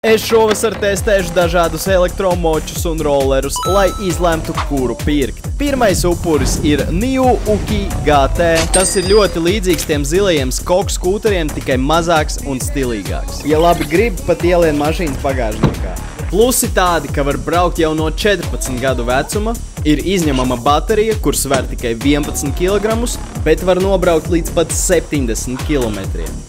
Es šovasar testēšu dažādus elektromočus un rollerus, lai izlemtu, kuru pirkt. Pirmais upuris ir NIU UKI GT. Tas ir ļoti līdzīgs tiem zilajiem skoku skūteriem, tikai mazāks un stilīgāks. Ja labi grib, pat ielien mašīnas bagāžniekā. Plusi tādi, ka var braukt jau no 14 gadu vecuma, ir izņemama baterija, kur sver tikai 11 kg, bet var nobraukt līdz pat 70 km.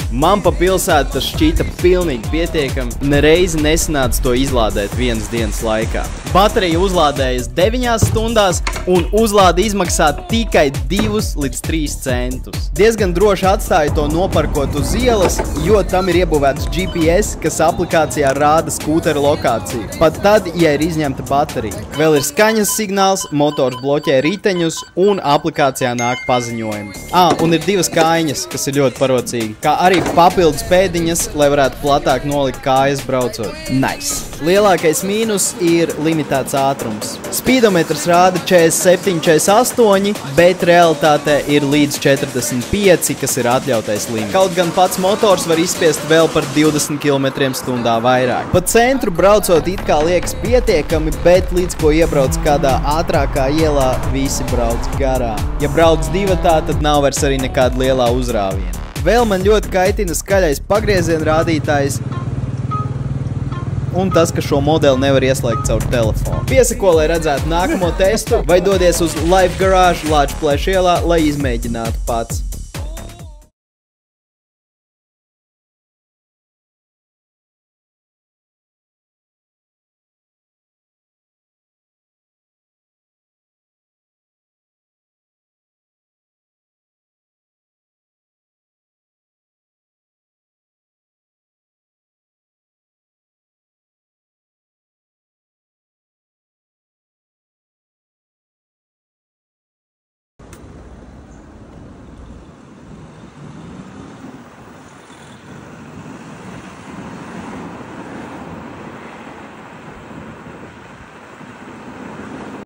Man pa pilsētu tas šķita pilnīgi pietiekami, nereizi nesanāca to izlādēt vienas dienas laikā. Baterija uzlādējas 9 stundās un uzlāde izmaksā tikai 2 līdz 3 centus. Diezgan droši atstāju to noparkot uz ielas, jo tam ir iebūvēts GPS, kas aplikācijā rāda skūtera lokāciju. Pat tad, ja ir izņemta baterija. Vēl ir skaņas signāls, motors bloķē riteņus un aplikācijā nāk paziņojumi. Un ir 2 kājiņas, kas ir ļoti parocīgi, kā arī papildus pēdiņas, lai varētu platāk nolikt kājas braucot. Nice! Lielākais mīnus ir limitēts ātrums. Speedometrs rāda 47–48, bet realitātē ir līdz 45, kas ir atļautais limits. Kaut gan pats motors var izspiest vēl par 20 km/h vairāk. Pa centru braucot it kā liekas pietiekami, bet līdz ko iebrauc kādā ātrākā ielā, visi brauc garām. Ja brauc divatā, tad nav vairs arī nekāda lielā uzrāviena. Vēl man ļoti kaitina skaļais pagrieziena rādītājs un tas, ka šo modeli nevar ieslēgt caur telefonu. Piesako, lai redzētu nākamo testu, vai dodies uz Live Garage Lāčplēša ielā, lai izmēģinātu pats.